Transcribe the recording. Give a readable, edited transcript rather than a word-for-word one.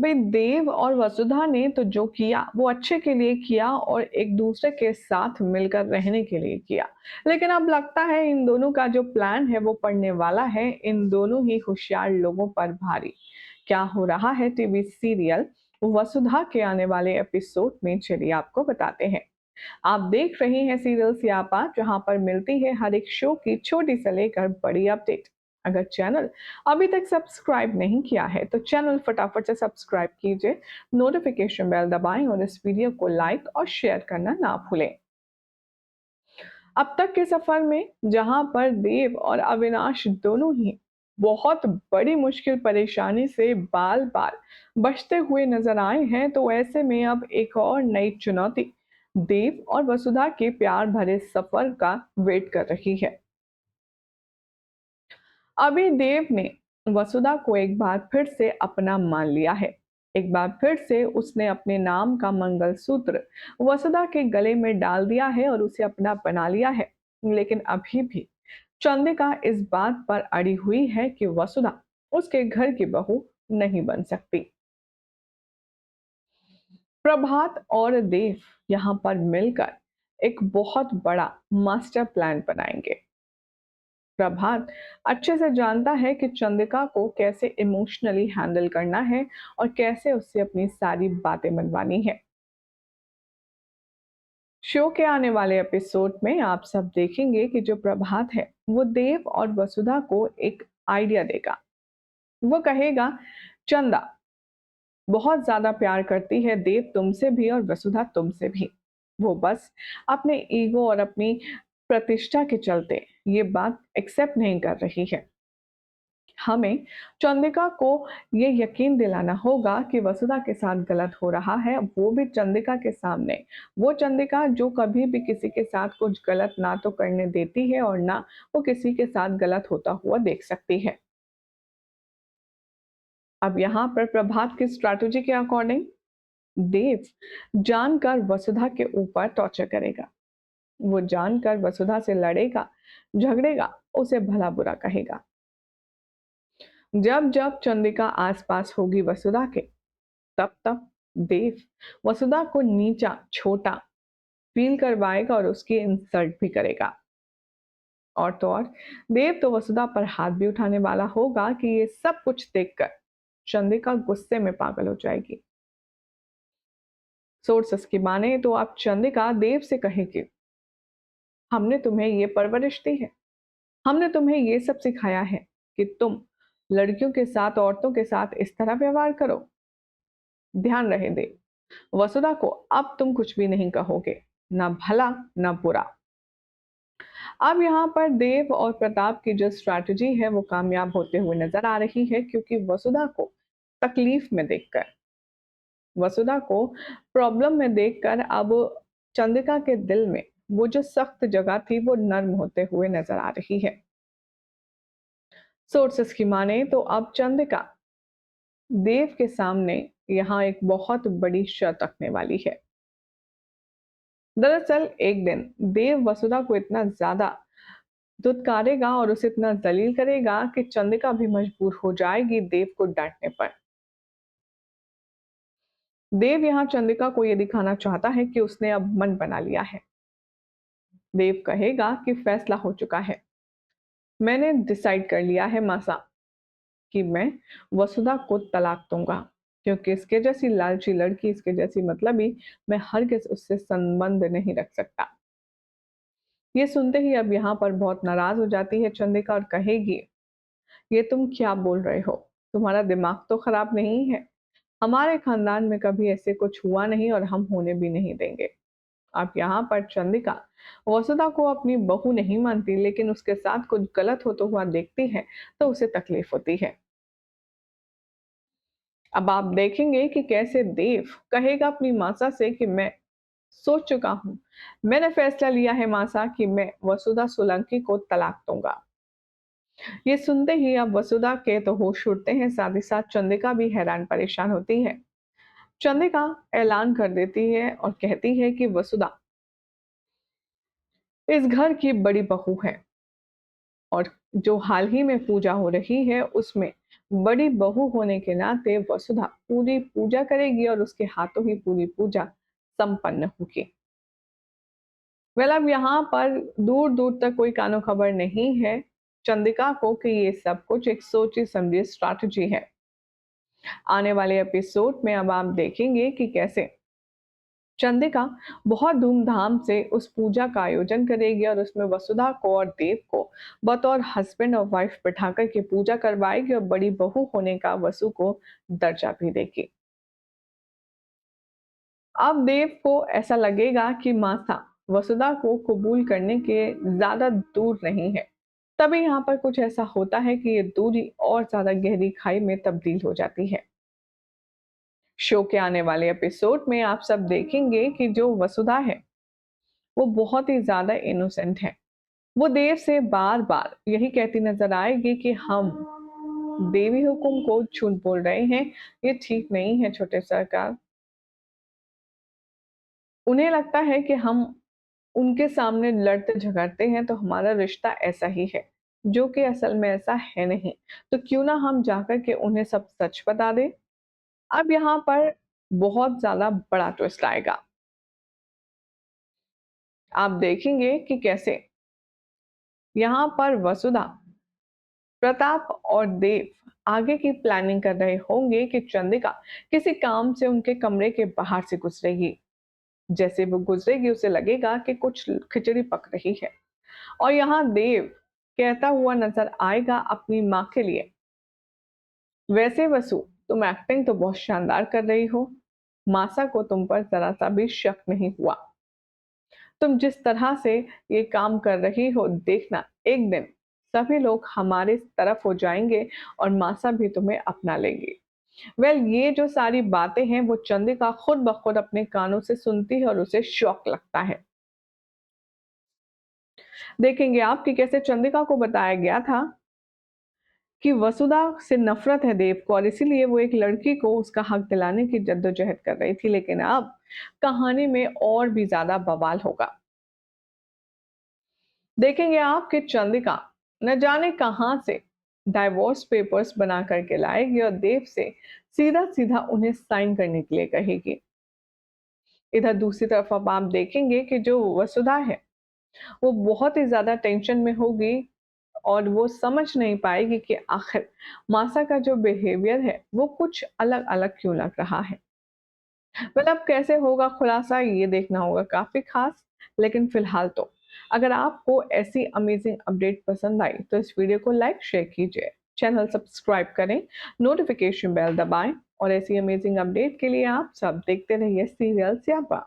भाई देव और वसुधा ने तो जो किया वो अच्छे के लिए किया और एक दूसरे के साथ मिलकर रहने के लिए किया। लेकिन अब लगता है इन दोनों का जो प्लान है वो पड़ने वाला है इन दोनों ही होशियार लोगों पर भारी। क्या हो रहा है टीवी सीरियल वसुधा के आने वाले एपिसोड में, चलिए आपको बताते हैं। आप देख रहे हैं सीरियल सियापा, जहां पर मिलती है हर एक शो की छोटी से लेकर बड़ी अपडेट। अगर चैनल अभी तक सब्सक्राइब नहीं किया है तो चैनल फटाफट से सब्सक्राइब कीजिए, नोटिफिकेशन बेल दबाएं और इस वीडियो को लाइक और शेयर करना ना भूलें। अब तक के सफर में जहां पर देव और अविनाश दोनों ही बहुत बड़ी मुश्किल परेशानी से बाल बाल बचते हुए नजर आए हैं, तो ऐसे में अब एक और नई चुनौती देव और वसुधा के प्यार भरे सफर का वेट कर रही है। अभी देव ने वसुधा को एक बार फिर से अपना मान लिया है। एक बार फिर से उसने अपने नाम का मंगलसूत्र वसुधा के गले में डाल दिया है और उसे अपना बना लिया है। लेकिन अभी भी चंद्रिका इस बात पर अड़ी हुई है कि वसुधा उसके घर की बहू नहीं बन सकती। प्रभात और देव यहाँ पर मिलकर एक बहुत बड़ा मास्टर प्लान बनाएंगे। प्रभात अच्छे से जानता है कि चंद्रिका को कैसे इमोशनली हैंडल करना है और कैसे उससे अपनी सारी बातें मनवानी है। शो के आने वाले एपिसोड में आप सब देखेंगे कि जो प्रभात है वो देव और वसुधा को एक आइडिया देगा। वो कहेगा, चंदा बहुत ज्यादा प्यार करती है देव तुमसे भी और वसुधा तुमसे भी। वो बस अपने ईगो और अपनी प्रतिष्ठा के चलते ये बात एक्सेप्ट नहीं कर रही है। हमें चंद्रिका को ये यकीन दिलाना होगा कि वसुधा के साथ गलत हो रहा है, वो भी चंद्रिका के सामने। वो चंद्रिका जो कभी भी किसी के साथ कुछ गलत ना तो करने देती है और ना वो किसी के साथ गलत होता हुआ देख सकती है। अब यहाँ पर प्रभात की स्ट्रैटेजी के अकॉर्डिंग देव जानकर वसुधा के ऊपर टॉर्चर करेगा। वो जानकर वसुधा से लड़ेगा, झगड़ेगा, उसे भला बुरा कहेगा। जब जब चंद्रिका आसपास होगी वसुधा के, तब तब देव वसुधा को नीचा छोटा फील करवाएगा और उसकी इंसल्ट भी करेगा। और तो और देव तो वसुधा पर हाथ भी उठाने वाला होगा कि ये सब कुछ देखकर चंद्रिका गुस्से में पागल हो जाएगी। सोर्सेस की माने तो अब चंद्रिका देव से कहेगी, हमने तुम्हें ये परवरिश दी है, हमने तुम्हें ये सब सिखाया है कि तुम लड़कियों के साथ, औरतों के साथ इस तरह व्यवहार करो। ध्यान रहे देव, वसुधा को अब तुम कुछ भी नहीं कहोगे, ना भला ना बुरा। अब यहाँ पर देव और प्रताप की जो स्ट्रैटेजी है वो कामयाब होते हुए नजर आ रही है, क्योंकि वसुधा को तकलीफ में देखकर, वसुधा को प्रॉब्लम में देखकर अब चंद्रिका के दिल में वो जो सख्त जगह थी वो नर्म होते हुए नजर आ रही है। सोर्सेस की माने तो अब चंद्रिका देव के सामने यहाँ एक बहुत बड़ी शर्त रखने वाली है। दरअसल एक दिन देव वसुधा को इतना ज्यादा धुतकारेगा और उसे इतना जलील करेगा कि चंद्रिका भी मजबूर हो जाएगी देव को डांटने पर। देव यहाँ चंद्रिका को यह दिखाना चाहता है कि उसने अब मन बना लिया है। देव कहेगा कि फैसला हो चुका है, मैंने डिसाइड कर लिया है मासा कि मैं वसुधा को तलाक दूंगा, क्योंकि इसके जैसी लालची लड़की, इसके जैसी मतलबी मैं हरगिज उससे संबंध नहीं रख सकता। ये सुनते ही अब यहाँ पर बहुत नाराज हो जाती है चंद्रिका और कहेगी, ये तुम क्या बोल रहे हो, तुम्हारा दिमाग तो खराब नहीं है। हमारे खानदान में कभी ऐसे कुछ हुआ नहीं और हम होने भी नहीं देंगे। अब यहाँ पर चंद्रिका वसुधा को अपनी बहू नहीं मानती, लेकिन उसके साथ कुछ गलत होता हुआ देखती है तो उसे तकलीफ होती है। अब आप देखेंगे कि कैसे देव कहेगा अपनी मासा से कि मैं सोच चुका हूं, मैंने फैसला लिया है मासा कि मैं वसुधा सोलंकी को तलाक दूंगा। ये सुनते ही अब वसुधा के तो होश उड़ते हैं, साथ ही साथ चंद्रिका भी हैरान परेशान होती है। चंद्रिका ऐलान कर देती है और कहती है कि वसुधा इस घर की बड़ी बहू है और जो हाल ही में पूजा हो रही है उसमें बड़ी बहू होने के नाते वसुधा पूरी पूजा करेगी और उसके हाथों ही पूरी पूजा संपन्न होगी। अब यहाँ पर दूर दूर तक कोई कानो खबर नहीं है चंदिका को कि ये सब कुछ एक सोची समझी स्ट्रैटेजी है। आने वाले एपिसोड में अब आप देखेंगे कि कैसे चंदिका बहुत धूमधाम से उस पूजा का आयोजन करेगी और उसमें वसुधा को और देव को बतौर हस्बैंड और वाइफ बिठाकर के पूजा करवाएगी और बड़ी बहू होने का वसु को दर्जा भी देगी। अब देव को ऐसा लगेगा कि मासा वसुधा को कबूल करने के ज्यादा दूर नहीं है। तभी यहाँ पर कुछ ऐसा होता है कि ये दूरी और ज्यादा गहरी खाई में तब्दील हो जाती है। शो के आने वाले एपिसोड में आप सब देखेंगे कि जो वसुधा है वो बहुत ही ज्यादा इनोसेंट है। वो देव से बार बार यही कहती नजर आएगी कि हम देवी हुकुम को झूठ बोल रहे हैं, ये ठीक नहीं है छोटे सरकार। उन्हें लगता है कि हम उनके सामने लड़ते झगड़ते हैं तो हमारा रिश्ता ऐसा ही है, जो कि असल में ऐसा है नहीं। तो क्यों ना हम जाकर के उन्हें सब सच बता दें। अब यहाँ पर बहुत ज्यादा बड़ा ट्विस्ट आएगा। आप देखेंगे कि कैसे यहाँ पर वसुधा, प्रताप और देव आगे की प्लानिंग कर रहे होंगे कि चंदिका किसी काम से उनके कमरे के बाहर से गुजरेगी। जैसे वो गुजरेगी उसे लगेगा कि कुछ खिचड़ी पक रही है और यहाँ देव कहता हुआ नजर आएगा अपनी माँ के लिए, वैसे वसु तुम एक्टिंग तो बहुत शानदार कर रही हो, मासा को तुम पर जरा सा भी शक नहीं हुआ। तुम जिस तरह से ये काम कर रही हो देखना एक दिन सभी लोग हमारे तरफ हो जाएंगे और मासा भी तुम्हें अपना लेंगे। ये जो सारी बातें हैं वो चंदिका खुद ब खुद अपने कानों से सुनती है और उसे शौक लगता है। देखेंगे आप कि कैसे चंदिका को बताया गया था कि वसुधा से नफरत है देव को और इसीलिए वो एक लड़की को उसका हक दिलाने की जद्दोजहद कर रही थी, लेकिन अब कहानी में और भी ज्यादा बवाल होगा। देखेंगे आप कि चंदिका न जाने कहां से डाइवोर्स पेपर्स बना करके लाएगी और देव से सीधा सीधा उन्हें साइन करने के लिए कहेगी। इधर दूसरी तरफ अब आप देखेंगे कि जो वसुधा है वो बहुत ही ज्यादा टेंशन में होगी और वो समझ नहीं पाएगी कि आखिर मासा का जो बिहेवियर है वो कुछ अलग अलग क्यों लग रहा है। अब कैसे होगा खुलासा ये देखना होगा काफी खास। लेकिन फिलहाल तो अगर आपको ऐसी अमेजिंग अपडेट पसंद आई तो इस वीडियो को लाइक शेयर कीजिए, चैनल सब्सक्राइब करें, नोटिफिकेशन बेल दबाएं और ऐसी अमेजिंग अपडेट के लिए आप सब देखते रहिए सीरियल स्यापा।